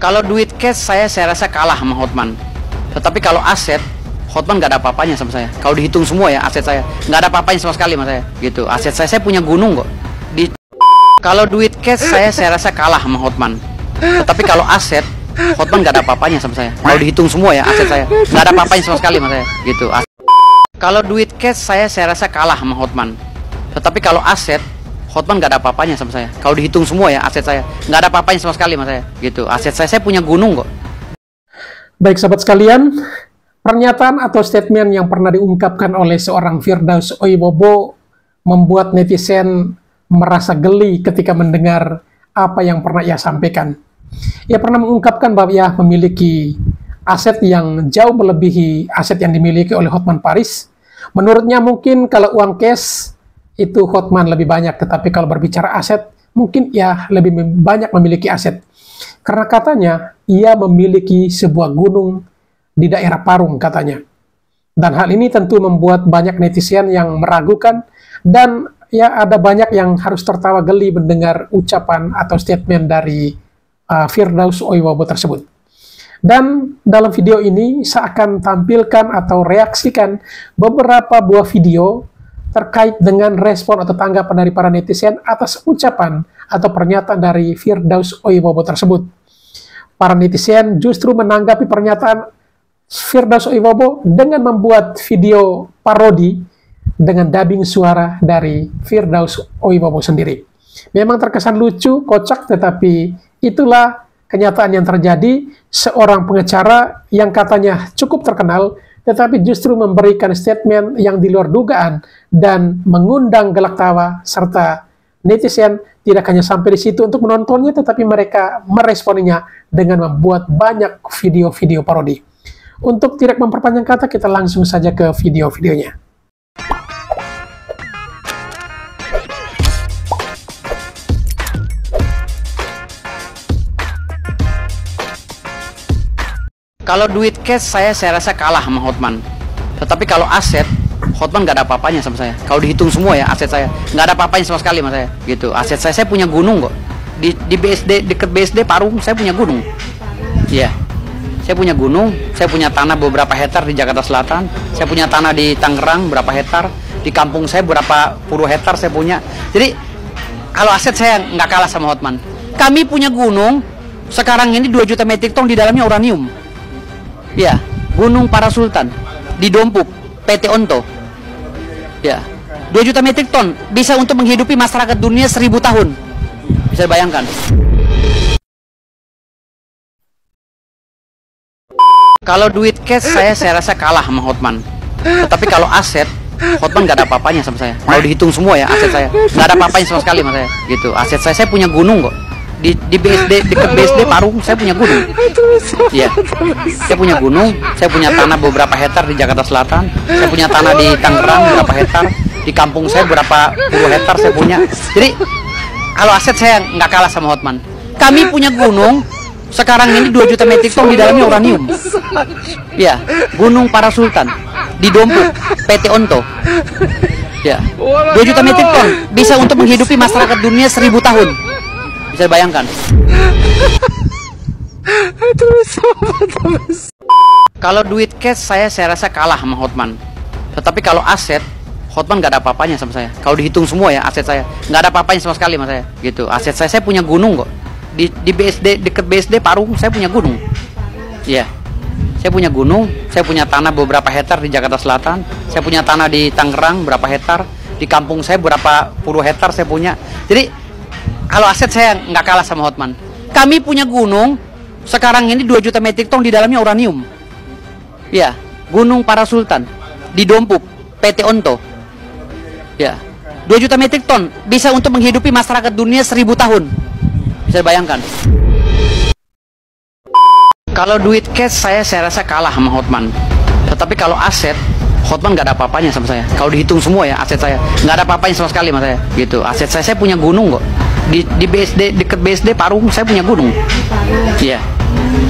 Kalau duit cash saya rasa kalah sama Hotman. Tetapi kalau aset, Hotman nggak ada apa-apanya sama saya. Kalau dihitung semua ya aset saya, nggak ada apa-apanya sama sekali sama saya. Gitu. Aset saya punya gunung kok. Kalau duit cash saya rasa kalah sama Hotman. Tetapi kalau aset, Hotman nggak ada apa-apanya sama saya. Kalau dihitung semua ya aset saya, nggak ada apa-apanya sama sekali sama saya. Gitu. Kalau duit cash saya rasa kalah sama Hotman. Tetapi kalau aset, Hotman nggak ada apa-apanya sama saya. Kalau dihitung semua ya aset saya, nggak ada apa-apanya sama sekali sama saya. Gitu. Aset saya punya gunung kok. Baik sahabat sekalian, pernyataan atau statement yang pernah diungkapkan oleh seorang Firdaus Oibobo membuat netizen merasa geli ketika mendengar apa yang pernah ia sampaikan. Ia pernah mengungkapkan bahwa ia memiliki aset yang jauh melebihi aset yang dimiliki oleh Hotman Paris. Menurutnya mungkin kalau uang cash itu Hotman lebih banyak, tetapi kalau berbicara aset mungkin ia lebih banyak memiliki aset. Karena katanya ia memiliki sebuah gunung di daerah Parung katanya. Dan hal ini tentu membuat banyak netizen yang meragukan, dan ya ada banyak yang harus tertawa geli mendengar ucapan atau statement dari Firdaus Oibobo tersebut. Dan dalam video ini saya akan tampilkan atau reaksikan beberapa buah video terkait dengan respon atau tanggapan dari para netizen atas ucapan atau pernyataan dari Firdaus Oibobo tersebut. Para netizen justru menanggapi pernyataan Firdaus Oibobo dengan membuat video parodi dengan dubbing suara dari Firdaus Oibobo sendiri. Memang terkesan lucu, kocak, tetapi itulah kenyataan yang terjadi. Seorang pengacara yang katanya cukup terkenal, tetapi justru memberikan statement yang di luar dugaan dan mengundang gelak tawa, serta netizen tidak hanya sampai di situ untuk menontonnya, tetapi mereka meresponinya dengan membuat banyak video-video parodi. Untuk tidak memperpanjang kata, kita langsung saja ke video-videonya. Kalau duit cash saya rasa kalah sama Hotman. Tetapi kalau aset, Hotman nggak ada apa-apanya sama saya. Kalau dihitung semua ya aset saya, nggak ada apa-apanya sama sekali sama saya. Gitu. Aset saya punya gunung kok. Di BSD, deket BSD Parung, saya punya gunung. Iya. Saya punya gunung, saya punya tanah beberapa hektar di Jakarta Selatan, saya punya tanah di Tangerang berapa hektar, di kampung saya berapa puluh hektar saya punya. Jadi kalau aset saya nggak kalah sama Hotman. Kami punya gunung, sekarang ini 2 juta metrik ton, di dalamnya uranium. Ya, Gunung Parasultan di Dompuk, PT Onto. Ya, 2 juta metrik ton bisa untuk menghidupi masyarakat dunia 1000 tahun. Bisa bayangkan. Kalau duit cash saya rasa kalah sama Hotman. Tetapi kalau aset, Hotman nggak ada apa-apanya sama saya. Kalau dihitung semua ya aset saya, nggak ada apa-apanya sama sekali sama saya. Gitu. Aset saya punya gunung kok. Di BSD, deket BSD Parung, saya punya gunung. Iya, saya punya gunung, saya punya tanah beberapa hektar di Jakarta Selatan, saya punya tanah di Tangerang berapa hektar, di kampung saya berapa puluh hektar saya punya. Jadi kalau aset saya nggak kalah sama Hotman. Kami punya gunung, sekarang ini 2 juta metrik ton, di dalamnya uranium. Ya, Gunung Parasultan di Dompuk, PT Onto. Ya, 2 juta metrik ton bisa untuk menghidupi masyarakat dunia 1000 tahun. Bisa bayangkan. Kalau duit cash saya rasa kalah sama Hotman. Tetapi kalau aset, Hotman nggak ada apa-apanya sama saya. Kalau dihitung semua ya aset saya, nggak ada apa-apanya sama sekali sama saya. Gitu. Aset saya punya gunung kok. Di BSD, deket BSD Parung, saya punya gunung. Iya. Saya punya gunung, saya punya tanah beberapa hektar di Jakarta Selatan, saya punya tanah di Tangerang berapa hektar, di kampung saya berapa puluh hektar saya punya. Jadi kalau aset saya nggak kalah sama Hotman. Kami punya gunung, sekarang ini 2 juta metrik ton, di dalamnya uranium. Ya, Gunung Parasultan di Dompuk, PT Onto. Ya, 2 juta metrik ton bisa untuk menghidupi masyarakat dunia 1000 tahun. Bisa bayangkan. Kalau duit cash saya rasa kalah sama Hotman. Tetapi kalau aset, Hotman nggak ada apa-apanya sama saya. Kalau dihitung semua ya aset saya, nggak ada apa-apanya sama sekali sama saya. Gitu. Aset saya punya gunung kok. Di BSD, deket BSD Parung, saya punya gunung. Iya,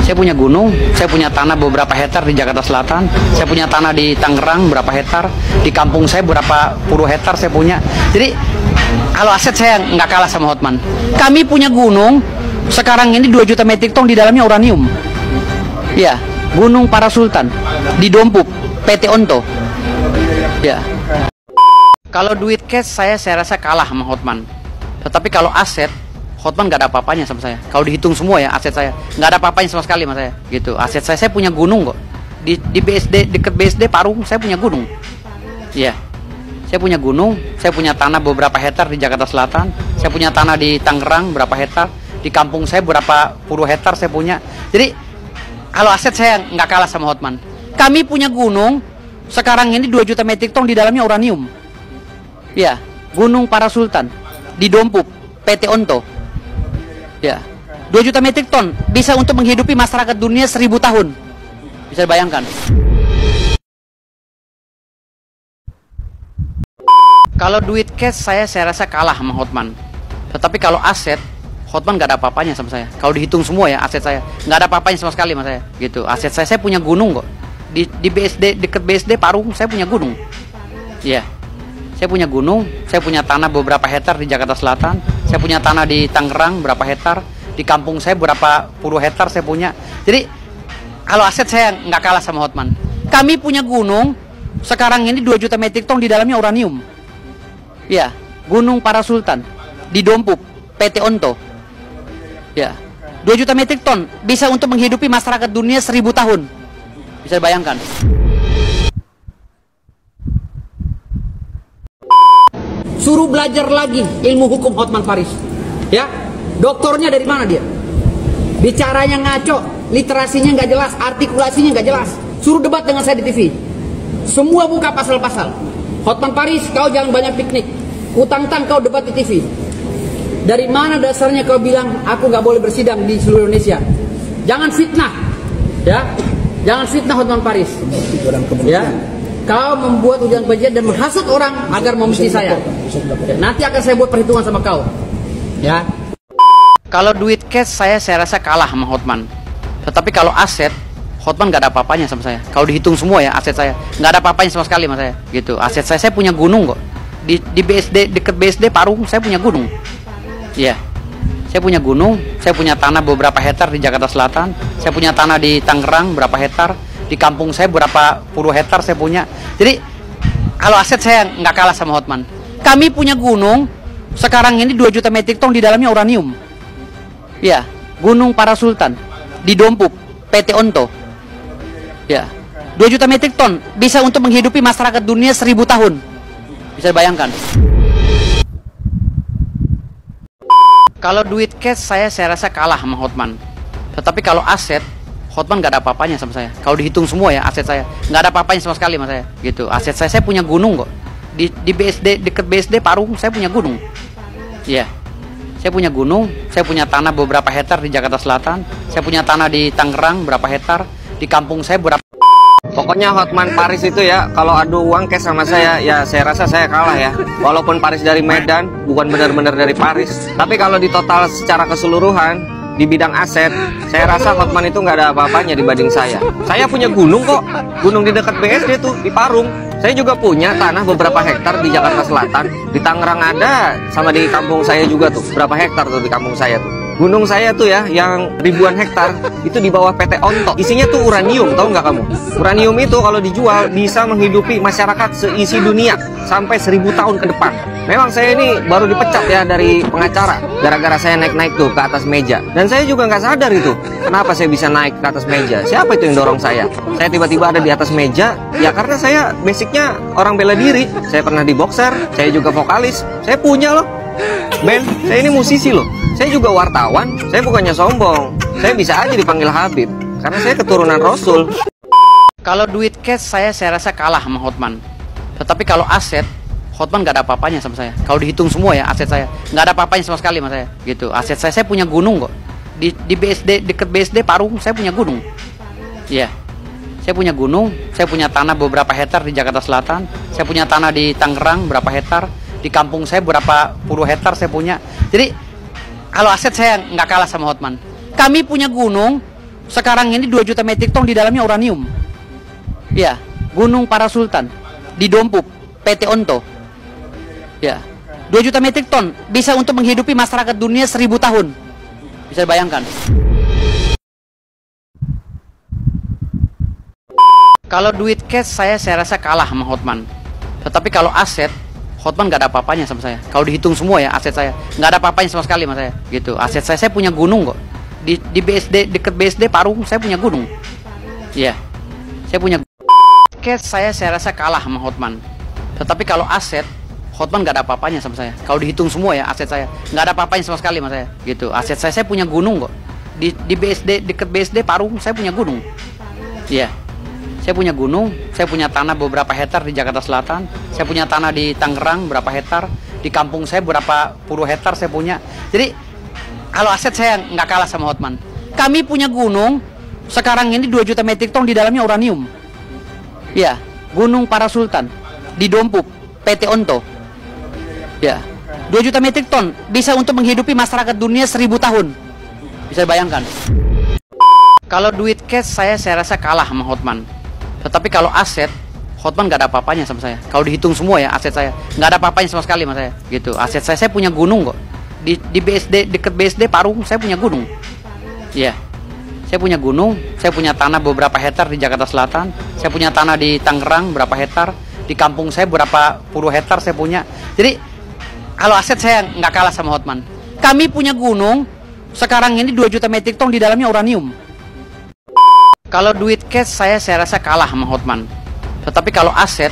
saya punya gunung, saya punya tanah beberapa hektar di Jakarta Selatan, saya punya tanah di Tangerang berapa hektar, di kampung saya berapa puluh hektar saya punya. Jadi kalau aset saya nggak kalah sama Hotman. Kami punya gunung, Sekarang ini 2 juta metrik ton di dalamnya uranium. Ya, Gunung Parasultan di Dompuk, PT Onto. Ya. Kalau duit cash saya rasa kalah sama Hotman. Tetapi kalau aset, Hotman nggak ada apa-apanya sama saya. Kalau dihitung semua ya aset saya, nggak ada apa-apanya sama sekali sama saya. Gitu. Aset saya punya gunung kok. Di BSD, dekat BSD Parung, saya punya gunung. Iya. Saya punya gunung, saya punya tanah beberapa hektar di Jakarta Selatan, saya punya tanah di Tangerang berapa hektar, di kampung saya berapa puluh hektar saya punya. Jadi kalau aset saya nggak kalah sama Hotman. Kami punya gunung, sekarang ini 2 juta metrik ton di dalamnya uranium. Ya, Gunung Parasultan di Dompuk, PT Onto. Ya, 2 juta metrik ton bisa untuk menghidupi masyarakat dunia 1000 tahun. Bisa bayangkan. Kalau duit cash saya rasa kalah sama Hotman. Tetapi kalau aset, Hotman nggak ada apa-apanya sama saya. Kalau dihitung semua ya aset saya, nggak ada apa-apanya sama sekali sama saya. Gitu. Aset saya punya gunung kok. Di BSD, dekat BSD Parung, saya punya gunung. Iya. Saya punya gunung, saya punya tanah beberapa hektar di Jakarta Selatan, saya punya tanah di Tangerang berapa hektar, di kampung saya berapa puluh hektar saya punya. Jadi kalau aset saya nggak kalah sama Hotman. Kami punya gunung, sekarang ini 2 juta metrik ton di dalamnya uranium. Ya, Gunung Parasultan di Dompuk, PT Onto. Ya, 2 juta metrik ton bisa untuk menghidupi masyarakat dunia 1000 tahun. Bisa bayangkan. Suruh belajar lagi ilmu hukum Hotman Paris. Ya, doktornya dari mana dia? Bicaranya ngaco, literasinya nggak jelas, artikulasinya nggak jelas. Suruh debat dengan saya di TV. Semua buka pasal-pasal. Hotman Paris, kau jangan banyak piknik. Utang-utang kau debat di TV. Dari mana dasarnya kau bilang aku nggak boleh bersidang di seluruh Indonesia? Jangan fitnah, ya. Jangan fitnah Hotman Paris. Ya. Kau membuat ujaran kebencian dan menghasut orang agar membenci saya. Ya, nanti akan saya buat perhitungan sama kau. Ya. Kalau duit cash saya rasa kalah sama Hotman. Tetapi kalau aset, Hotman nggak ada apa-apanya sama saya. Kalau dihitung semua ya aset saya, nggak ada apa-apanya sama sekali sama saya. Gitu. Aset saya punya gunung kok. Di BSD, dekat BSD Parung, saya punya gunung. Iya. Saya punya gunung, saya punya tanah beberapa hektar di Jakarta Selatan, saya punya tanah di Tangerang berapa hektar, di kampung saya berapa puluh hektar saya punya. Jadi kalau aset saya nggak kalah sama Hotman. Kami punya gunung, sekarang ini 2 juta metrik ton di dalamnya uranium. Ya, Gunung Parasultan di Dompuk, PT Onto. Ya, 2 juta metrik ton bisa untuk menghidupi masyarakat dunia 1000 tahun. Bisa bayangkan. Kalau duit cash saya rasa kalah sama Hotman. Tetapi kalau aset, Hotman nggak ada apa-apanya sama saya. Kalau dihitung semua ya aset saya, nggak ada apa-apanya sama sekali sama saya. Gitu. Aset saya punya gunung kok. Di BSD, dekat BSD Parung, saya punya gunung. Iya. Saya punya gunung, saya punya tanah beberapa hektar di Jakarta Selatan, saya punya tanah di Tangerang berapa hektar, di kampung saya berapa. Pokoknya Hotman Paris itu ya, kalau adu uang cash sama saya, ya saya rasa saya kalah ya. Walaupun Paris dari Medan, bukan benar-benar dari Paris. Tapi kalau di total secara keseluruhan, di bidang aset, saya rasa Hotman itu nggak ada apa-apanya dibanding saya. Saya punya gunung kok, gunung di dekat BSD tuh, di Parung. Saya juga punya tanah beberapa hektar di Jakarta Selatan, di Tangerang ada, sama di kampung saya juga tuh, berapa hektar tuh di kampung saya tuh. Gunung saya tuh ya, yang ribuan hektar, itu di bawah PT Onto. Isinya tuh uranium, tahu nggak kamu? Uranium itu kalau dijual bisa menghidupi masyarakat seisi dunia sampai 1000 tahun ke depan. Memang saya ini baru dipecat ya dari pengacara, gara-gara saya naik-naik tuh ke atas meja. Dan saya juga nggak sadar itu, kenapa saya bisa naik ke atas meja. Siapa itu yang dorong saya? Saya tiba-tiba ada di atas meja, ya karena saya basicnya orang bela diri. Saya pernah di boxer, saya juga vokalis, saya punya loh band, saya ini musisi loh. Saya juga wartawan, saya bukannya sombong. Saya bisa aja dipanggil Habib, karena saya keturunan Rasul. Kalau duit cash saya rasa kalah sama Hotman. Tetapi kalau aset, Hotman nggak ada apa-apanya sama saya. Kalau dihitung semua ya aset saya, nggak ada apa-apanya sama sekali sama saya. Gitu. Aset saya punya gunung kok. Di BSD, dekat BSD Parung, saya punya gunung. Iya. Saya punya gunung, saya punya tanah beberapa hektar di Jakarta Selatan, saya punya tanah di Tangerang berapa hektar, di kampung saya berapa puluh hektar saya punya. Jadi kalau aset saya nggak kalah sama Hotman. Kami punya gunung, sekarang ini 2 juta metrik ton di dalamnya uranium. Ya, Gunung Parasultan di Dompuk, PT Onto. Ya, 2 juta metrik ton bisa untuk menghidupi masyarakat dunia 1000 tahun. Bisa bayangkan. Kalau duit cash saya rasa kalah sama Hotman. Tetapi kalau aset, Hotman nggak ada apa-apanya sama saya. Kalau dihitung semua ya aset saya, nggak ada apa-apanya sama sekali sama saya. Gitu. Aset saya punya gunung kok. Di BSD, deket BSD Parung, saya punya gunung. Iya. Saya punya cash saya rasa kalah sama Hotman. Tetapi kalau aset, Hotman nggak ada apa-apanya sama saya. Kalau dihitung semua ya aset saya, nggak ada apa-apanya sama sekali sama saya. Gitu. Aset saya punya gunung kok. Di BSD, deket BSD Parung, saya punya gunung. Iya. Saya punya gunung, saya punya tanah beberapa hektar di Jakarta Selatan, saya punya tanah di Tangerang berapa hektar, di kampung saya berapa puluh hektar saya punya. Jadi kalau aset saya nggak kalah sama Hotman. Kami punya gunung, sekarang ini 2 juta metrik ton di dalamnya uranium. Ya, Gunung Parasultan di Dompuk, PT Onto. Ya, 2 juta metrik ton bisa untuk menghidupi masyarakat dunia 1000 tahun. Bisa bayangkan. Kalau duit cash saya rasa kalah sama Hotman. Tetapi kalau aset, Hotman nggak ada apa-apanya sama saya. Kalau dihitung semua ya aset saya, nggak ada apa-apanya sama sekali sama saya. Gitu. Aset saya punya gunung kok. Di BSD, deket BSD Parung, saya punya gunung. Iya. Saya punya gunung, saya punya tanah beberapa hektar di Jakarta Selatan, saya punya tanah di Tangerang berapa hektar, di kampung saya berapa puluh hektar saya punya. Jadi kalau aset saya nggak kalah sama Hotman. Kami punya gunung, sekarang ini 2 juta metrik ton di dalamnya uranium. Kalau duit cash saya rasa kalah sama Hotman. Tetapi kalau aset,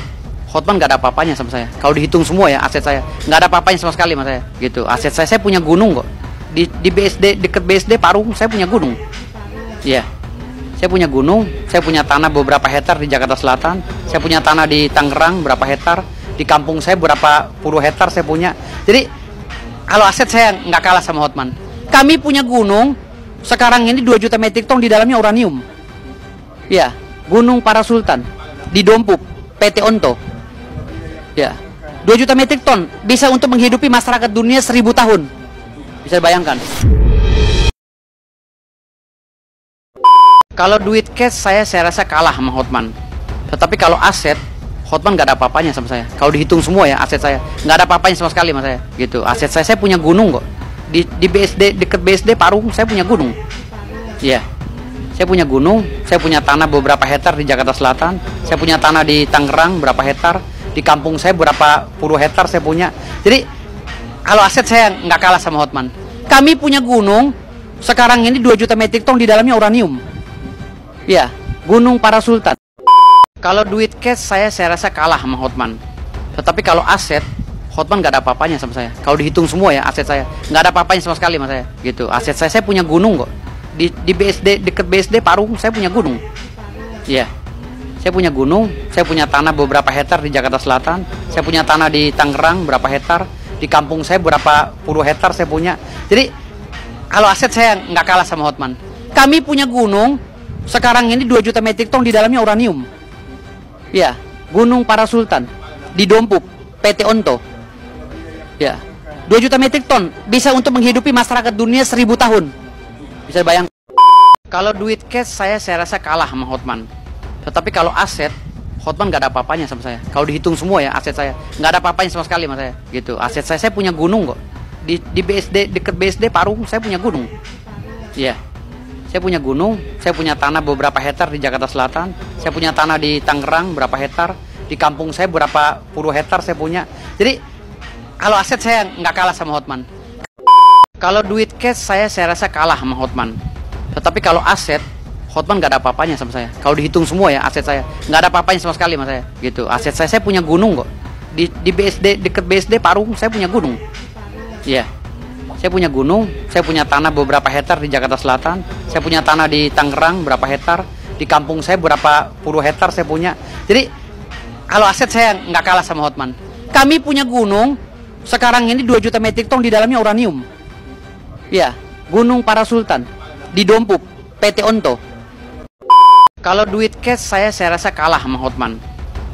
Hotman nggak ada apa-apanya sama saya. Kalau dihitung semua ya aset saya, nggak ada apa-apanya sama sekali sama saya. Gitu. Aset saya punya gunung kok. Di BSD, deket BSD Parung, saya punya gunung. Iya. Saya punya gunung, saya punya tanah beberapa hektar di Jakarta Selatan, saya punya tanah di Tangerang berapa hektar, di kampung saya berapa puluh hektar saya punya. Jadi kalau aset saya nggak kalah sama Hotman. Kami punya gunung, sekarang ini 2 juta metrik ton di dalamnya uranium. Ya, Gunung Parasultan di Dompuk, PT Onto. Ya, 2 juta metrik ton bisa untuk menghidupi masyarakat dunia 1000 tahun. Bisa bayangkan. Kalau duit cash saya rasa kalah sama Hotman. Tetapi kalau aset, Hotman nggak ada apa-apanya sama saya. Kalau dihitung semua ya aset saya, nggak ada apa-apanya sama sekali sama saya. Gitu. Aset saya punya gunung kok. Di BSD, deket BSD Parung, saya punya gunung. Iya. Saya punya gunung, saya punya tanah beberapa hektar di Jakarta Selatan, saya punya tanah di Tangerang berapa hektar, di kampung saya berapa puluh hektar saya punya. Jadi kalau aset saya nggak kalah sama Hotman. Kami punya gunung, sekarang ini 2 juta metrik ton di dalamnya uranium. Ya, Gunung Parasultan. Kalau duit cash saya rasa kalah sama Hotman. Tetapi kalau aset, Hotman nggak ada apa-apanya sama saya. Kalau dihitung semua ya aset saya, nggak ada apa-apanya sama sekali sama saya. Gitu. Aset saya punya gunung kok. Di BSD, deket BSD Parung, saya punya gunung. Iya. Saya punya gunung, saya punya tanah beberapa hektar di Jakarta Selatan, saya punya tanah di Tangerang berapa hektar, di kampung saya berapa puluh hektar saya punya. Jadi kalau aset saya nggak kalah sama Hotman. Kami punya gunung, sekarang ini 2 juta metrik ton di dalamnya uranium. Ya, Gunung Parasultan di Dompuk, PT Onto. Ya, 2 juta metrik ton bisa untuk menghidupi masyarakat dunia 1000 tahun. Bisa bayangkan. Kalau duit cash saya rasa kalah sama Hotman. Tetapi kalau aset, Hotman nggak ada apa-apanya sama saya. Kalau dihitung semua ya aset saya, nggak ada apa-apanya sama sekali sama saya. Gitu. Aset saya punya gunung kok. Di BSD, deket BSD Parung, saya punya gunung. Iya. Saya punya gunung, saya punya tanah beberapa hektar di Jakarta Selatan, saya punya tanah di Tangerang berapa hektar, di kampung saya berapa puluh hektar saya punya. Jadi kalau aset saya nggak kalah sama Hotman. Kalau duit cash saya rasa kalah sama Hotman. Tetapi kalau aset, Hotman nggak ada apa-apanya sama saya. Kalau dihitung semua ya aset saya, nggak ada apa-apanya sama sekali sama saya. Gitu. Aset saya punya gunung kok. Di BSD, deket BSD Parung, saya punya gunung. Iya. Saya punya gunung, saya punya tanah beberapa hektar di Jakarta Selatan, saya punya tanah di Tangerang berapa hektar, di kampung saya berapa puluh hektar saya punya. Jadi kalau aset saya nggak kalah sama Hotman. Kami punya gunung, sekarang ini 2 juta metrik ton di dalamnya uranium. Ya, Gunung Parasultan di Dompuk, PT Onto. Kalau duit cash saya rasa kalah sama Hotman.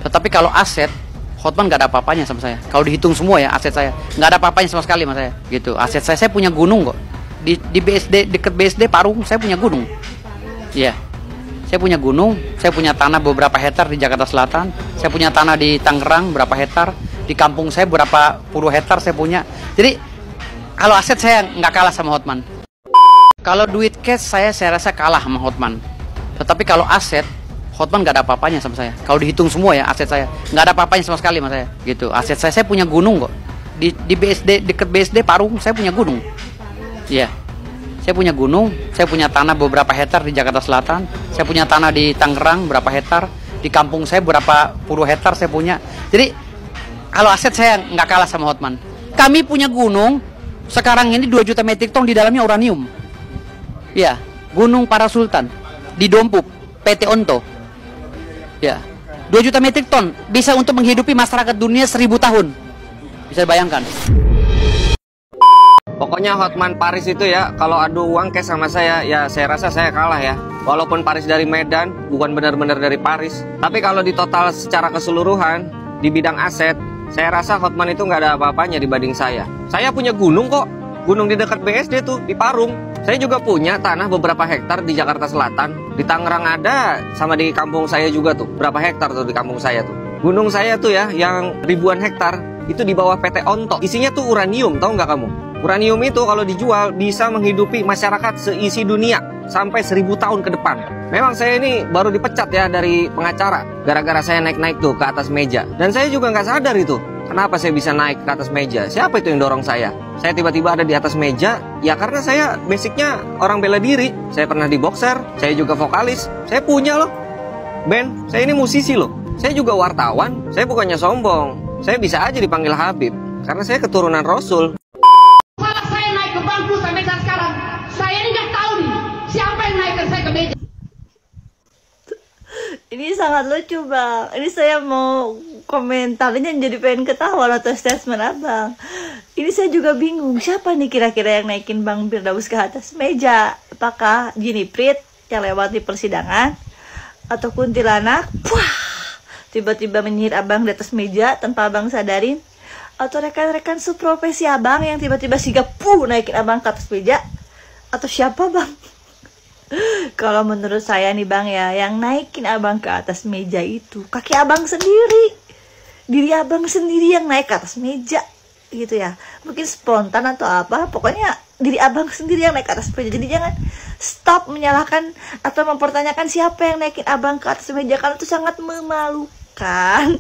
Tetapi kalau aset, Hotman nggak ada apa-apanya sama saya. Kalau dihitung semua ya aset saya, nggak ada apa-apanya sama sekali sama saya. Gitu. Aset saya punya gunung kok. Di BSD, deket BSD Parung, saya punya gunung. Iya. Saya punya gunung, saya punya tanah beberapa hektar di Jakarta Selatan, saya punya tanah di Tangerang berapa hektar, di kampung saya berapa puluh hektar saya punya. Jadi kalau aset saya nggak kalah sama Hotman. Kalau duit cash saya rasa kalah sama Hotman. Tetapi kalau aset, Hotman nggak ada apa-apanya sama saya. Kalau dihitung semua ya aset saya, nggak ada apa-apanya sama sekali sama saya. Gitu. Aset saya punya gunung kok. Di BSD, deket BSD Parung, saya punya gunung. Iya. Saya punya gunung, saya punya tanah beberapa hektar di Jakarta Selatan, saya punya tanah di Tangerang berapa hektar, di kampung saya berapa puluh hektar saya punya. Jadi kalau aset saya nggak kalah sama Hotman. Kami punya gunung, sekarang ini 2 juta metrik ton di dalamnya uranium. Ya, Gunung Parasultan di Dompup, PT Onto. Ya, 2 juta metrik ton bisa untuk menghidupi masyarakat dunia 1000 tahun. Bisa bayangkan. Pokoknya Hotman Paris itu ya, kalau adu uang cash sama saya, ya saya rasa saya kalah ya. Walaupun Paris dari Medan, bukan benar-benar dari Paris. Tapi kalau di total secara keseluruhan, di bidang aset, saya rasa Hotman itu nggak ada apa-apanya dibanding saya. Saya punya gunung kok, gunung di dekat BSD tuh, di Parung. Saya juga punya tanah beberapa hektar di Jakarta Selatan. Di Tangerang ada, sama di kampung saya juga tuh, berapa hektar tuh di kampung saya tuh. Gunung saya tuh ya, yang ribuan hektar, itu di bawah PT Onto. Isinya tuh uranium, tahu nggak kamu? Uranium itu kalau dijual bisa menghidupi masyarakat seisi dunia sampai 1000 tahun ke depan. Memang saya ini baru dipecat ya dari pengacara gara-gara saya naik-naik tuh ke atas meja. Dan saya juga nggak sadar itu kenapa saya bisa naik ke atas meja. Siapa itu yang dorong saya? Saya tiba-tiba ada di atas meja ya karena saya basicnya orang bela diri. Saya pernah di boxer, saya juga vokalis, saya punya loh band, saya ini musisi loh. Saya juga wartawan, saya bukannya sombong. Saya bisa aja dipanggil Habib karena saya keturunan Rasul. Ini sangat lucu bang. Ini saya mau komentarinnya jadi pengen ketawa atau statement abang. Ini saya juga bingung. Siapa nih kira-kira yang naikin Bang Firdaus ke atas meja? Apakah Jini Prit yang lewat di persidangan? Atau kuntilanak? Wah, tiba-tiba menyihir abang di atas meja tanpa abang sadarin? Atau rekan-rekan seprofesi abang yang tiba-tiba sigap naikin abang ke atas meja? Atau siapa bang? Kalau menurut saya nih bang ya, yang naikin abang ke atas meja itu kaki abang sendiri, diri abang sendiri yang naik ke atas meja gitu ya. Mungkin spontan atau apa, pokoknya diri abang sendiri yang naik ke atas meja. Jadi jangan stop menyalahkan atau mempertanyakan siapa yang naikin abang ke atas meja, karena itu sangat memalukan.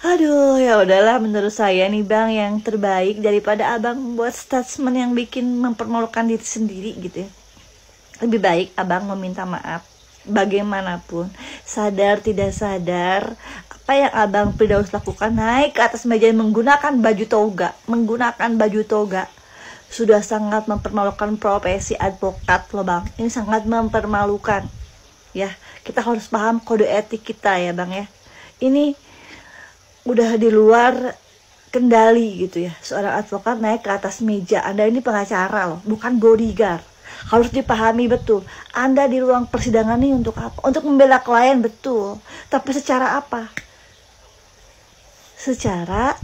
Aduh, ya udahlah, menurut saya nih bang, yang terbaik daripada abang membuat statement yang bikin mempermalukan diri sendiri gitu ya, lebih baik abang meminta maaf bagaimanapun, sadar tidak sadar. Apa yang abang Firdaus lakukan, naik ke atas meja menggunakan baju toga, sudah sangat mempermalukan profesi advokat loh bang. Ini sangat mempermalukan ya. Kita harus paham kode etik kita ya bang ya. Ini udah di luar kendali gitu ya. Seorang advokat naik ke atas meja. Anda ini pengacara loh, bukan bodyguard. Harus dipahami betul. Anda di ruang persidangan ini untuk apa? Untuk membela klien, betul. Tapi secara apa? Secara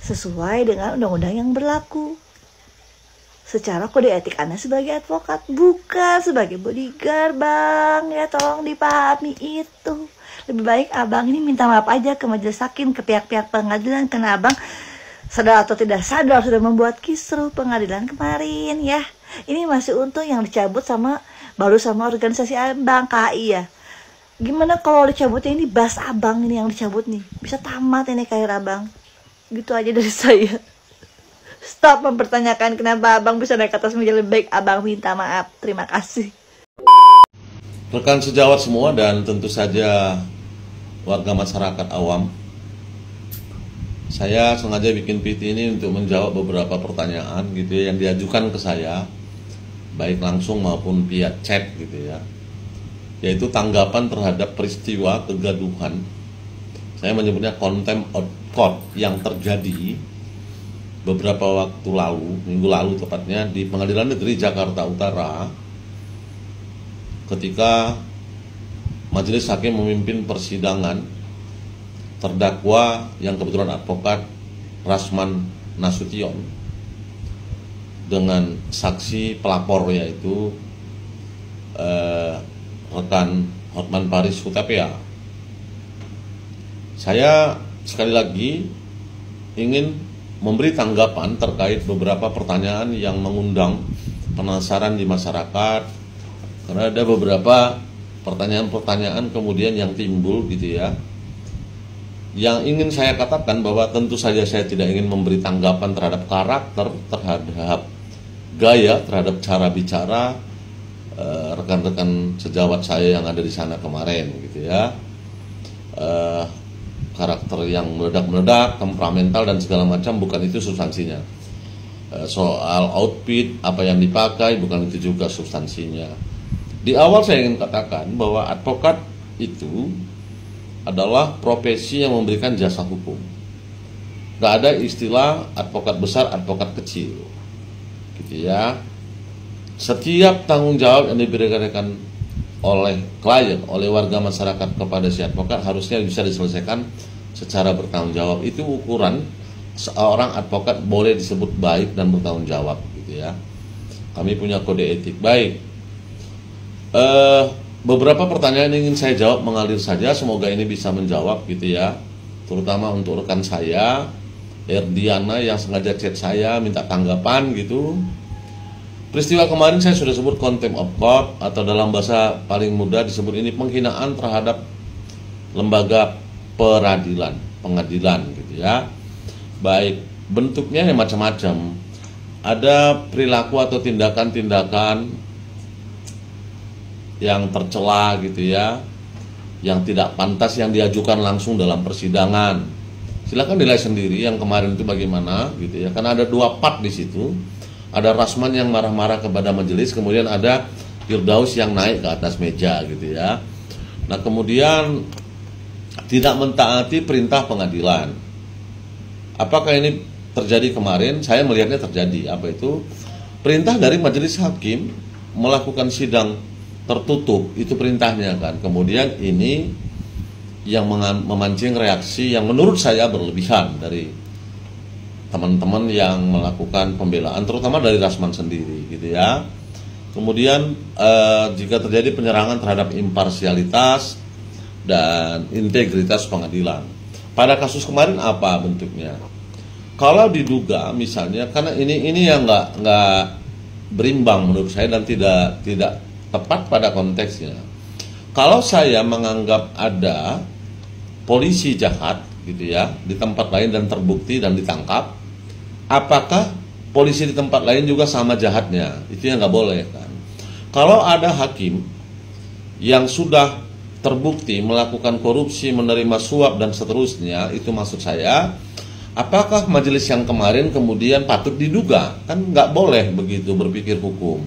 sesuai dengan undang-undang yang berlaku. Secara kode etik Anda sebagai advokat, bukan sebagai bodyguard bang. Ya tolong dipahami itu. Lebih baik abang ini minta maaf aja ke majelis hakim, ke pihak-pihak pengadilan, karena abang sadar atau tidak sadar sudah membuat kisruh pengadilan kemarin ya. Ini masih untung yang dicabut baru sama organisasi abang, KAI ya. Gimana kalau dicabutnya ini bas abang ini yang dicabut nih, bisa tamat ini karir abang. Gitu aja dari saya. Stop mempertanyakan kenapa abang bisa naik ke atas meja. Lebih baik abang minta maaf. Terima kasih. Rekan sejawat semua dan tentu saja warga masyarakat awam, saya sengaja bikin PT ini untuk menjawab beberapa pertanyaan gitu ya, yang diajukan ke saya, baik langsung maupun via chat gitu ya, yaitu tanggapan terhadap peristiwa kegaduhan, saya menyebutnya contempt of court, yang terjadi beberapa waktu lalu, minggu lalu tepatnya, di Pengadilan Negeri Jakarta Utara, ketika majelis hakim memimpin persidangan terdakwa yang kebetulan advokat Rasman Nasution dengan saksi pelapor yaitu rekan Hotman Paris Hutapea. Saya sekali lagi ingin memberi tanggapan terkait beberapa pertanyaan yang mengundang penasaran di masyarakat, karena ada beberapa pertanyaan-pertanyaan kemudian yang timbul gitu ya. Yang ingin saya katakan bahwa tentu saja saya tidak ingin memberi tanggapan terhadap karakter, terhadap gaya, terhadap cara bicara rekan-rekan sejawat saya yang ada di sana kemarin gitu ya. Karakter yang meledak-meledak, temperamental dan segala macam, bukan itu substansinya. Soal outfit, apa yang dipakai, bukan itu juga substansinya. Di awal saya ingin katakan bahwa advokat itu adalah profesi yang memberikan jasa hukum. Gak ada istilah advokat besar, advokat kecil gitu ya. Setiap tanggung jawab yang diberikan oleh klien, oleh warga masyarakat kepada si advokat harusnya bisa diselesaikan secara bertanggung jawab. Itu ukuran seorang advokat boleh disebut baik dan bertanggung jawab gitu ya. Kami punya kode etik. Baik, beberapa pertanyaan yang ingin saya jawab mengalir saja, semoga ini bisa menjawab gitu ya, terutama untuk rekan saya Erdiana yang sengaja chat saya minta tanggapan gitu. Peristiwa kemarin saya sudah sebut contempt of court, atau dalam bahasa paling mudah disebut ini penghinaan terhadap lembaga peradilan, pengadilan gitu ya. Baik, bentuknya yang macam-macam. Ada perilaku atau tindakan-tindakan yang tercela gitu ya, yang tidak pantas yang diajukan langsung dalam persidangan. Silakan nilai sendiri yang kemarin itu bagaimana gitu ya. Karena ada dua part di situ. Ada Rasman yang marah-marah kepada majelis, kemudian ada Firdaus yang naik ke atas meja gitu ya. Nah, kemudian tidak mentaati perintah pengadilan. Apakah ini terjadi kemarin? Saya melihatnya terjadi. Apa itu? Perintah dari majelis hakim melakukan sidang tertutup, itu perintahnya kan. Kemudian ini yang memancing reaksi yang menurut saya berlebihan dari teman-teman yang melakukan pembelaan, terutama dari Rasman sendiri gitu ya. Kemudian jika terjadi penyerangan terhadap imparsialitas dan integritas pengadilan. Pada kasus kemarin apa bentuknya? Kalau diduga misalnya, karena ini yang nggak berimbang menurut saya dan tidak tepat pada konteksnya. Kalau saya menganggap ada polisi jahat gitu ya di tempat lain dan terbukti dan ditangkap, apakah polisi di tempat lain juga sama jahatnya? Itu yang nggak boleh kan. Kalau ada hakim yang sudah terbukti melakukan korupsi, menerima suap dan seterusnya, itu maksud saya, apakah majelis yang kemarin kemudian patut diduga? Kan nggak boleh begitu berpikir hukum.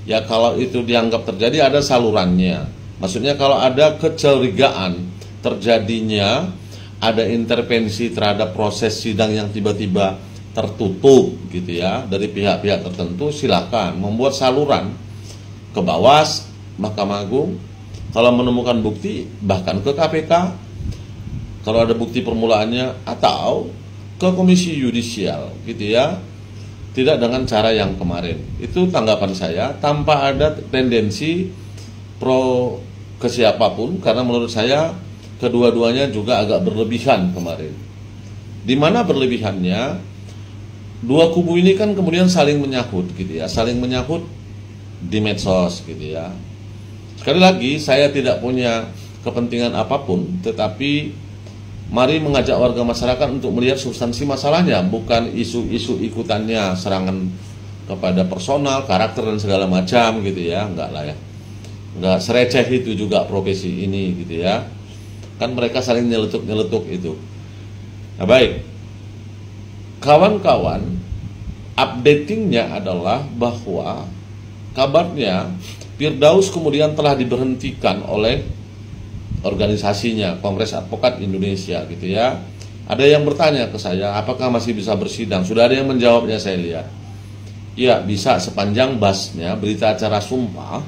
Ya kalau itu dianggap terjadi ada salurannya. Maksudnya kalau ada kecurigaan terjadinya ada intervensi terhadap proses sidang yang tiba-tiba tertutup gitu ya dari pihak-pihak tertentu, silakan membuat saluran ke Bawas, Mahkamah Agung, kalau menemukan bukti bahkan ke KPK kalau ada bukti permulaannya, atau ke Komisi Yudisial gitu ya, tidak dengan cara yang kemarin. Itu tanggapan saya tanpa ada tendensi pro ke siapapun, karena menurut saya kedua-duanya juga agak berlebihan kemarin. Di mana berlebihannya? Dua kubu ini kan kemudian saling menyahut gitu ya, saling menyahut di medsos gitu ya. Sekali lagi saya tidak punya kepentingan apapun, tetapi mari mengajak warga masyarakat untuk melihat substansi masalahnya, bukan isu-isu ikutannya, serangan kepada personal, karakter dan segala macam gitu ya, enggak lah ya. Enggak sereceh itu juga profesi ini gitu ya. Kan mereka saling nyeletuk-nyeletuk itu. Nah baik, kawan-kawan, updatingnya adalah bahwa kabarnya Firdaus kemudian telah diberhentikan oleh organisasinya, Kongres Advokat Indonesia gitu ya. Ada yang bertanya ke saya, apakah masih bisa bersidang? Sudah ada yang menjawabnya, saya lihat. Ya bisa, sepanjang basnya berita acara sumpah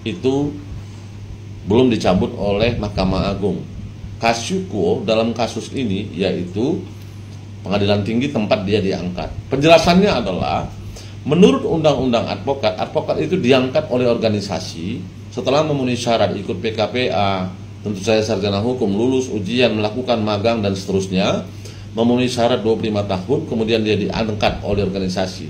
itu belum dicabut oleh Mahkamah Agung. Kasyuko dalam kasus ini yaitu Pengadilan Tinggi tempat dia diangkat. Penjelasannya adalah menurut Undang-Undang Advokat, advokat itu diangkat oleh organisasi setelah memenuhi syarat ikut PKPA, tentu saja sarjana hukum, lulus ujian, melakukan magang dan seterusnya. memenuhi syarat 25 tahun, kemudian dia diangkat oleh organisasi.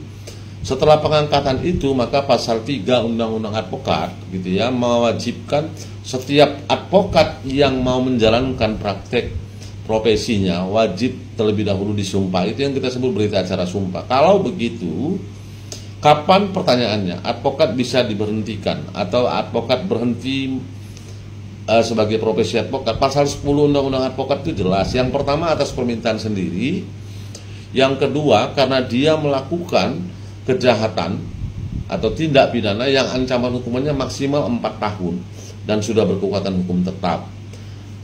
Setelah pengangkatan itu, maka pasal 3 Undang-Undang Advokat gitu ya, mewajibkan setiap advokat yang mau menjalankan praktek profesinya wajib terlebih dahulu disumpah. Itu yang kita sebut berita acara sumpah. Kalau begitu, kapan pertanyaannya advokat bisa diberhentikan atau advokat berhenti sebagai profesi advokat? Pasal 10 Undang-Undang Advokat itu jelas. Yang pertama atas permintaan sendiri, yang kedua karena dia melakukan kejahatan atau tindak pidana yang ancaman hukumannya maksimal 4 tahun dan sudah berkekuatan hukum tetap.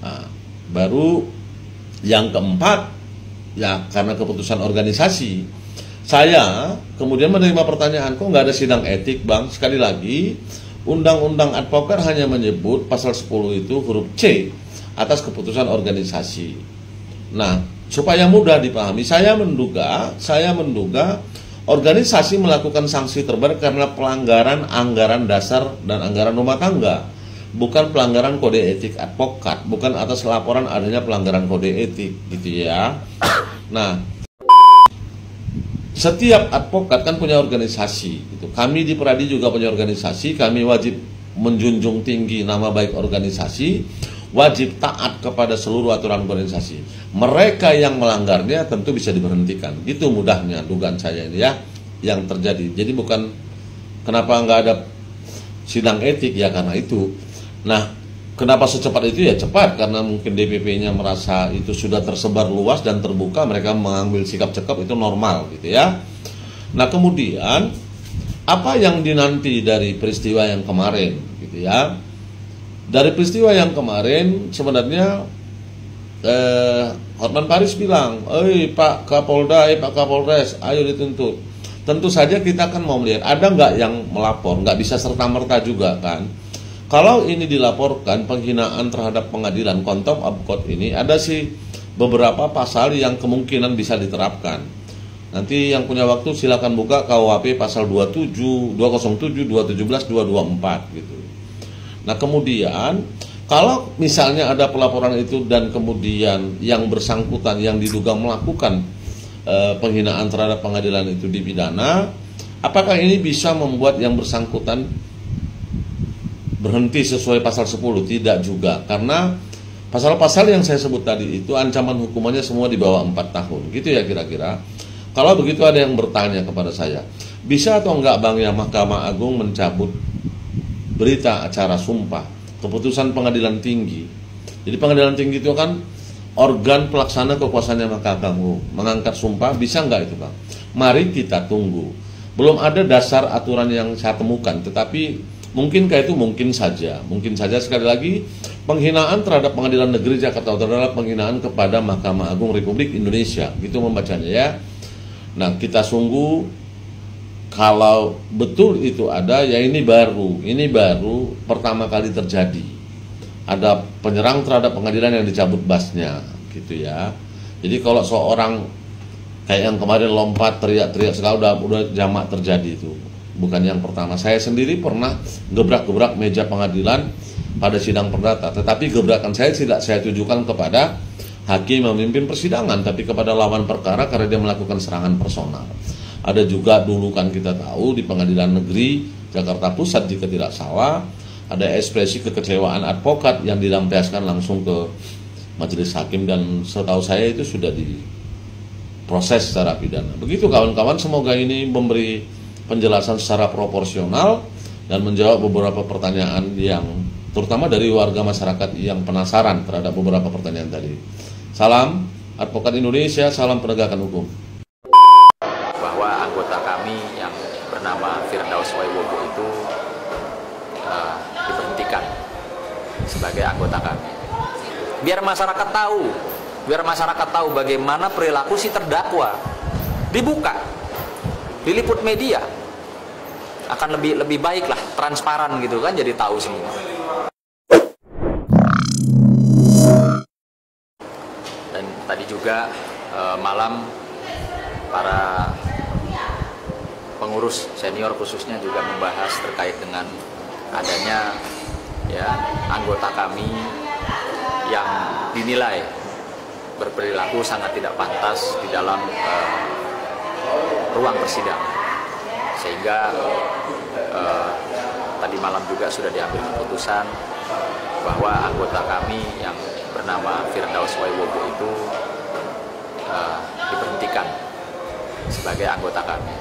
Nah, baru yang keempat, ya karena keputusan organisasi. Saya kemudian menerima pertanyaan, kok nggak ada sidang etik Bang? Sekali lagi, Undang-Undang Advokat hanya menyebut pasal 10 itu huruf C atas keputusan organisasi. Nah, supaya mudah dipahami, saya menduga organisasi melakukan sanksi terberat karena pelanggaran anggaran dasar dan anggaran rumah tangga, bukan pelanggaran kode etik advokat, bukan atas laporan adanya pelanggaran kode etik gitu ya. Nah, setiap advokat kan punya organisasi gitu. Kami di Peradi juga punya organisasi, kami wajib menjunjung tinggi nama baik organisasi, wajib taat kepada seluruh aturan organisasi. Mereka yang melanggarnya tentu bisa diberhentikan. Itu mudahnya dugaan saya ini ya yang terjadi. Jadi bukan kenapa nggak ada sidang etik ya karena itu. Nah, kenapa secepat itu ya cepat karena mungkin DPP-nya merasa itu sudah tersebar luas dan terbuka, mereka mengambil sikap cekap, itu normal gitu ya. Nah, kemudian apa yang dinanti dari peristiwa yang kemarin gitu ya? Dari peristiwa yang kemarin sebenarnya Hotman Paris bilang, Pak Kapolda, Pak Kapolres, ayo dituntut. Tentu saja kita kan mau melihat ada nggak yang melapor, nggak bisa serta-merta juga kan. Kalau ini dilaporkan penghinaan terhadap pengadilan, contempt of court ini ada sih beberapa pasal yang kemungkinan bisa diterapkan. Nanti yang punya waktu silakan buka KUHP pasal 27, 207, 217, 224 gitu. Nah, kemudian kalau misalnya ada pelaporan itu dan kemudian yang bersangkutan yang diduga melakukan penghinaan terhadap pengadilan itu dipidana, apakah ini bisa membuat yang bersangkutan berhenti sesuai pasal 10? Tidak juga, karena pasal-pasal yang saya sebut tadi itu ancaman hukumannya semua di bawah 4 tahun gitu ya kira-kira. Kalau begitu ada yang bertanya kepada saya, bisa atau enggak Bang ya Mahkamah Agung mencabut berita acara sumpah keputusan pengadilan tinggi? Jadi pengadilan tinggi itu kan organ pelaksana kekuasaannya Mahkamah Agung, mengangkat sumpah, bisa enggak itu Bang? Mari kita tunggu. Belum ada dasar aturan yang saya temukan, tetapi mungkinkah itu? Mungkin saja sekali lagi penghinaan terhadap Pengadilan Negeri Jakarta Utara adalah penghinaan kepada Mahkamah Agung Republik Indonesia, gitu membacanya ya. Nah, kita sungguh kalau betul itu ada, ya ini baru pertama kali terjadi. Ada penyerang terhadap pengadilan yang dicabut basnya, gitu ya. Jadi kalau seorang kayak yang kemarin lompat teriak-teriak sekali udah jamak terjadi itu. Bukan yang pertama. Saya sendiri pernah gebrak-gebrak meja pengadilan pada sidang perdata, tetapi gebrakan saya tidak saya tujukan kepada hakim memimpin persidangan, tapi kepada lawan perkara karena dia melakukan serangan personal. Ada juga dulu kan kita tahu di Pengadilan Negeri Jakarta Pusat jika tidak salah, ada ekspresi kekecewaan advokat yang dilampiaskan langsung ke majelis hakim dan setahu saya itu sudah diproses secara pidana. Begitu kawan-kawan, semoga ini memberi penjelasan secara proporsional dan menjawab beberapa pertanyaan yang terutama dari warga masyarakat yang penasaran terhadap beberapa pertanyaan tadi. Salam Advokat Indonesia, salam penegakan hukum. Bahwa anggota kami yang bernama Firdaus Oiwobo itu diberhentikan sebagai anggota kami. Biar masyarakat tahu bagaimana perilaku si terdakwa. Dibuka, diliput media, akan lebih baik lah, transparan gitu kan, jadi tahu semua. Dan tadi juga malam para pengurus senior khususnya juga membahas terkait dengan adanya ya anggota kami yang dinilai berperilaku sangat tidak pantas di dalam ruang persidangan, sehingga tadi malam juga sudah diambil keputusan bahwa anggota kami yang bernama Firdaus Oiwobo itu diberhentikan sebagai anggota kami.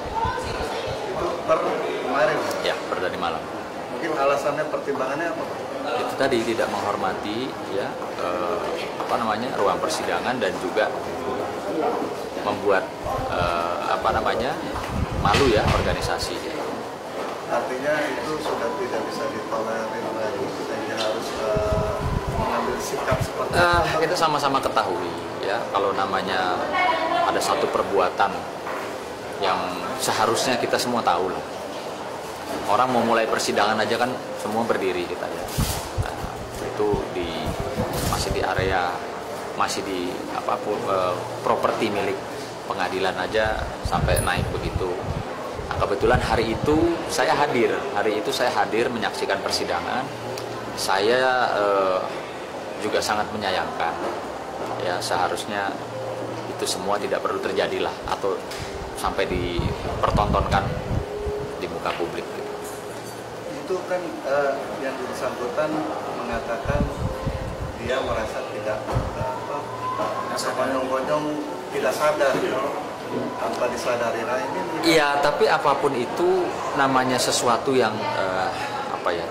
Itu per kemarin? Ya, per tadi malam. Mungkin alasannya, pertimbangannya apa? Itu tadi tidak menghormati ya ruang persidangan dan juga membuat malu ya organisasi. Artinya itu sudah tidak bisa ditolerir lagi, sehingga harus mengambil sikap seperti itu. Kita sama-sama ketahui ya, kalau namanya ada satu perbuatan yang seharusnya kita semua tahu lah. Orang mau mulai persidangan aja kan semua berdiri kita ya. Itu masih di area, masih di properti milik pengadilan aja sampai naik begitu. Nah, kebetulan hari itu saya hadir menyaksikan persidangan. Saya juga sangat menyayangkan ya, seharusnya itu semua tidak perlu terjadi lah, atau sampai dipertontonkan di muka publik gitu. Itu kan yang bersangkutan mengatakan dia merasa tidak konyong-konyong, tidak sadar tanpa disadari. Nah, ini iya, tapi apapun itu namanya sesuatu yang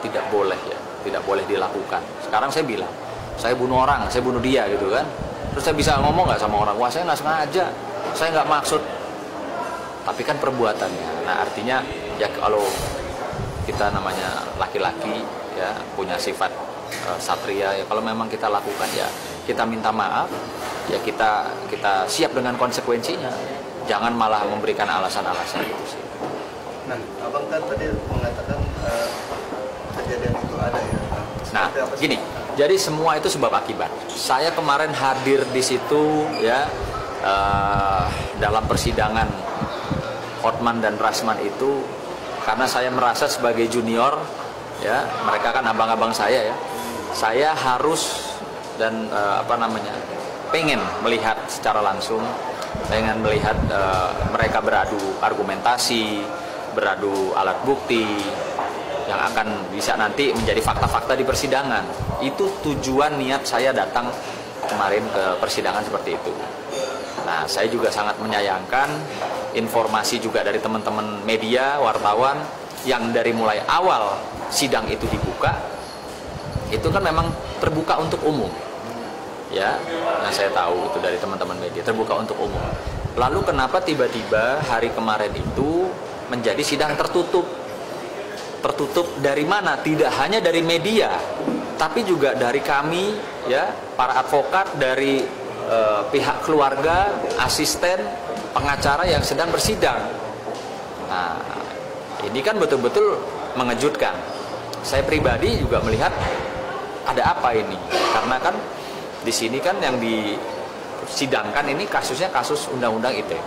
tidak boleh dilakukan. Sekarang saya bilang, saya bunuh orang, saya bunuh dia gitu kan. Terus saya bisa ngomong nggak sama orang, wah saya nggak sengaja, saya nggak maksud. Tapi kan perbuatannya. Nah artinya ya kalau kita namanya laki-laki ya, punya sifat satria ya, kalau memang kita lakukan ya kita minta maaf ya, kita siap dengan konsekuensinya, jangan malah memberikan alasan-alasan gitu sih. Nah, abang kan tadi mengatakan kejadian itu ada ya. Nah, gini, jadi semua itu sebab akibat. Saya kemarin hadir di situ ya, dalam persidangan Hotman dan Rasman itu karena saya merasa sebagai junior ya, mereka kan abang-abang saya ya, saya harus dan pengen melihat secara langsung, pengen melihat mereka beradu argumentasi, beradu alat bukti yang akan bisa nanti menjadi fakta-fakta di persidangan. Itu tujuan niat saya datang kemarin ke persidangan seperti itu. Nah, saya juga sangat menyayangkan informasi juga dari teman-teman media, wartawan, yang dari mulai awal sidang itu dibuka, itu kan memang terbuka untuk umum. Ya, nah saya tahu itu dari teman-teman media, terbuka untuk umum. Lalu kenapa tiba-tiba hari kemarin itu menjadi sidang tertutup? Tertutup dari mana? Tidak hanya dari media, tapi juga dari kami, ya, para advokat, dari pihak keluarga, asisten, pengacara yang sedang bersidang. Nah, ini kan betul-betul mengejutkan. Saya pribadi juga melihat ada apa ini? Karena kan di sini kan yang disidangkan ini kasusnya kasus undang-undang ITE.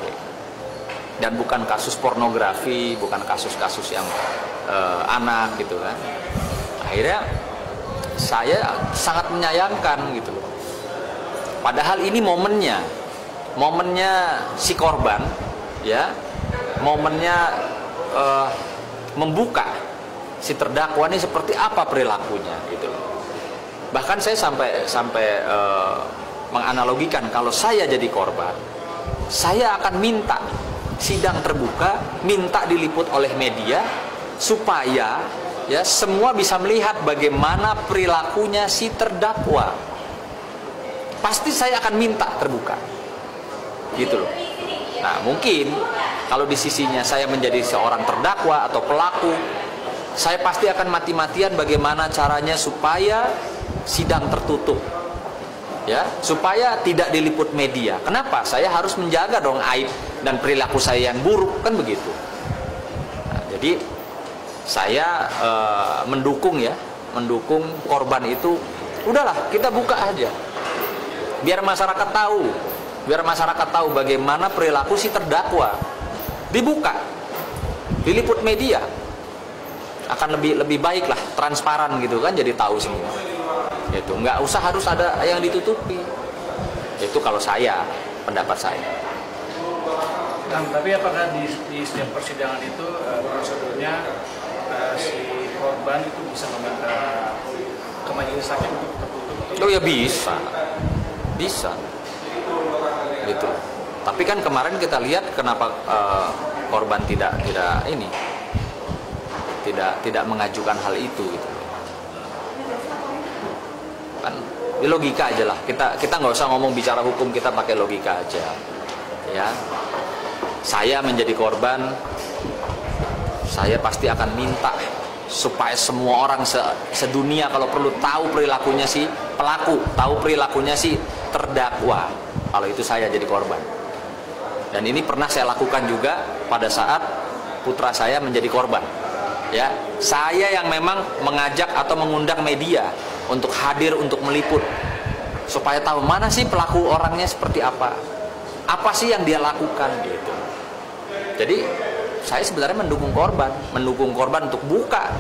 Dan bukan kasus pornografi, bukan kasus-kasus yang anak gitu kan. Akhirnya saya sangat menyayangkan gitu loh. Padahal ini momennya si korban, ya, momennya membuka si terdakwa ini seperti apa perilakunya gitu loh. Bahkan saya sampai menganalogikan kalau saya jadi korban, saya akan minta sidang terbuka, minta diliput oleh media supaya ya semua bisa melihat bagaimana perilakunya si terdakwa. Pasti saya akan minta terbuka gitu loh. Nah, mungkin kalau di sisinya saya menjadi seorang terdakwa atau pelaku, saya pasti akan mati-matian bagaimana caranya supaya sidang tertutup, ya, supaya tidak diliput media. Kenapa? Saya harus menjaga dong aib dan perilaku saya yang buruk, kan begitu. Nah, jadi saya mendukung korban itu. Udahlah, kita buka aja, biar masyarakat tahu bagaimana perilaku si terdakwa. Dibuka, diliput media, akan lebih baik lah, transparan gitu kan, jadi tahu semua. Itu nggak usah harus ada yang ditutupi. Itu kalau saya, pendapat saya. Kang, tapi apakah di setiap persidangan itu prosedurnya si korban itu bisa meminta ke majelis hakim untuk tertutup? Oh ya bisa, gitu. Tapi kan kemarin kita lihat kenapa korban tidak mengajukan hal itu, gitu. Kan di logika aja lah. Kita nggak usah ngomong bicara hukum, kita pakai logika aja, ya. Saya menjadi korban, saya pasti akan minta supaya semua orang sedunia kalau perlu tahu perilakunya si pelaku, tahu perilakunya si terdakwa. Kalau itu saya jadi korban. Dan ini pernah saya lakukan juga pada saat putra saya menjadi korban. Ya, saya yang memang mengajak atau mengundang media untuk hadir untuk meliput supaya tahu mana sih pelaku orangnya seperti apa sih yang dia lakukan gitu. Jadi saya sebenarnya mendukung korban untuk buka.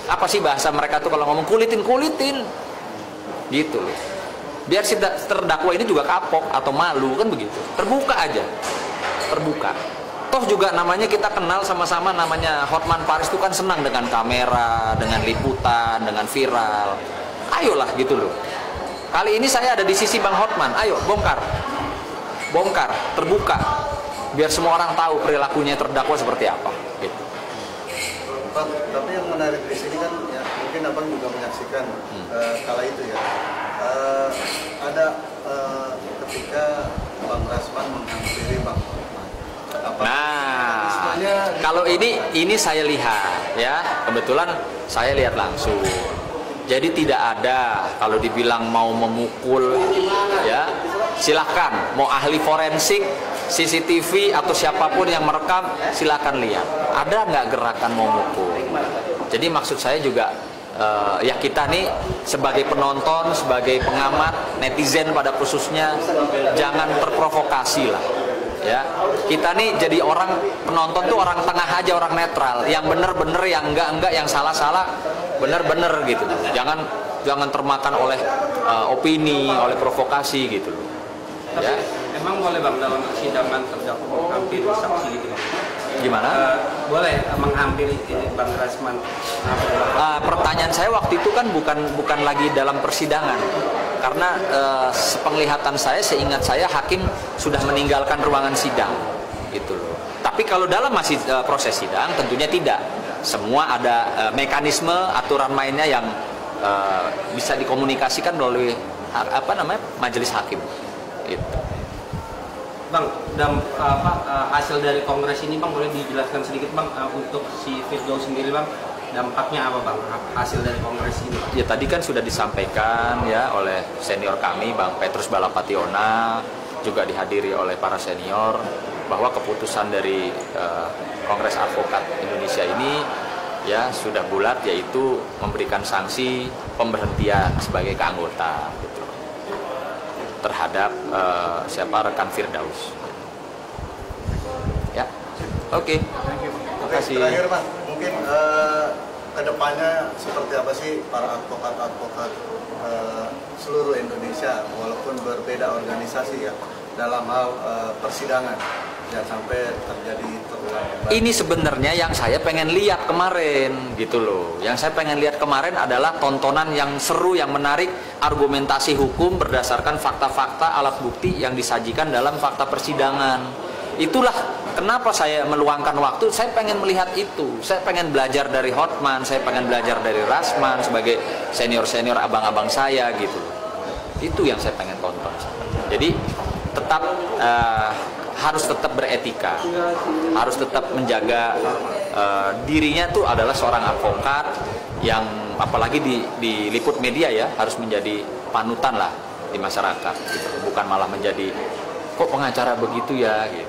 Apa sih bahasa mereka tuh kalau ngomong kulitin gitu loh. Biar si terdakwa ini juga kapok atau malu kan begitu. Terbuka aja. Toh juga namanya kita kenal sama-sama, namanya Hotman Paris itu kan senang dengan kamera, dengan liputan, dengan viral. Ayolah gitu loh. Kali ini saya ada di sisi Bang Hotman. Ayo bongkar, terbuka. Biar semua orang tahu perilakunya terdakwa seperti apa. Gitu. Pak, tapi yang menarik di sini kan, ya, mungkin abang juga menyaksikan kala itu ya, ada ketika Bang Rasman menghampiri Bang Hotman. Nah, kalau ini saya lihat ya, kebetulan saya lihat langsung. Jadi tidak ada kalau dibilang mau memukul ya, silahkan mau ahli forensik, CCTV atau siapapun yang merekam silahkan lihat. Ada nggak gerakan mau mukul? Jadi maksud saya juga ya kita nih sebagai penonton, sebagai pengamat, netizen pada khususnya jangan terprovokasi lah. Ya, kita nih jadi orang penonton tuh orang tengah aja, orang netral, yang bener-bener, yang enggak, yang salah-salah, bener-bener gitu. Jangan termakan oleh opini, oleh provokasi gitu loh. Tapi emang boleh Bang dalam persidangan terdakwa menghampiri saksi gitu Bang? Gimana? Boleh menghampiri Bang Rasman? Pertanyaan saya waktu itu kan bukan lagi dalam persidangan, karena sepenglihatan saya, seingat saya hakim sudah meninggalkan ruangan sidang, gitu loh. Tapi kalau dalam masih proses sidang tentunya tidak. Semua ada mekanisme aturan mainnya yang bisa dikomunikasikan melalui majelis hakim. Gitu. Bang, hasil dari kongres ini Bang boleh dijelaskan sedikit Bang untuk si Firdaus sendiri Bang, dampaknya apa Bang hasil dari kongres ini? Ya tadi kan sudah disampaikan ya oleh senior kami Bang Petrus Balapationa, juga dihadiri oleh para senior, bahwa keputusan dari Kongres Advokat Indonesia ini ya sudah bulat, yaitu memberikan sanksi pemberhentian sebagai keanggota gitu, terhadap siapa rekan Firdaus. Ya, oke. Terima kasih. Terakhir Pak, mungkin kedepannya seperti apa sih para advokat seluruh Indonesia, walaupun berbeda organisasi ya, dalam hal persidangan, jangan sampai terjadi terulang. Ini sebenarnya yang saya pengen lihat kemarin gitu loh. Yang saya pengen lihat kemarin adalah tontonan yang seru, yang menarik, argumentasi hukum berdasarkan fakta-fakta, alat bukti yang disajikan dalam fakta persidangan. Itulah kenapa saya meluangkan waktu. Saya pengen melihat itu. Saya pengen belajar dari Hotman, saya pengen belajar dari Rasman sebagai senior-senior abang-abang saya gitu. Itu yang saya pengen tonton. Jadi tetap harus tetap beretika, harus tetap menjaga dirinya tuh adalah seorang advokat yang apalagi diliput media ya, harus menjadi panutan lah di masyarakat gitu. Bukan malah menjadi kok pengacara begitu ya gitu.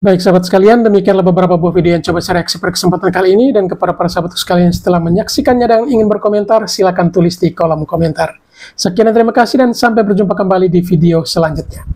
Baik sahabat sekalian, demikianlah beberapa buah video yang coba saya reaksi pada kesempatan kali ini. Dan kepada para sahabat sekalian setelah menyaksikannya dan ingin berkomentar, silakan tulis di kolom komentar. Sekian dan terima kasih, dan sampai berjumpa kembali di video selanjutnya.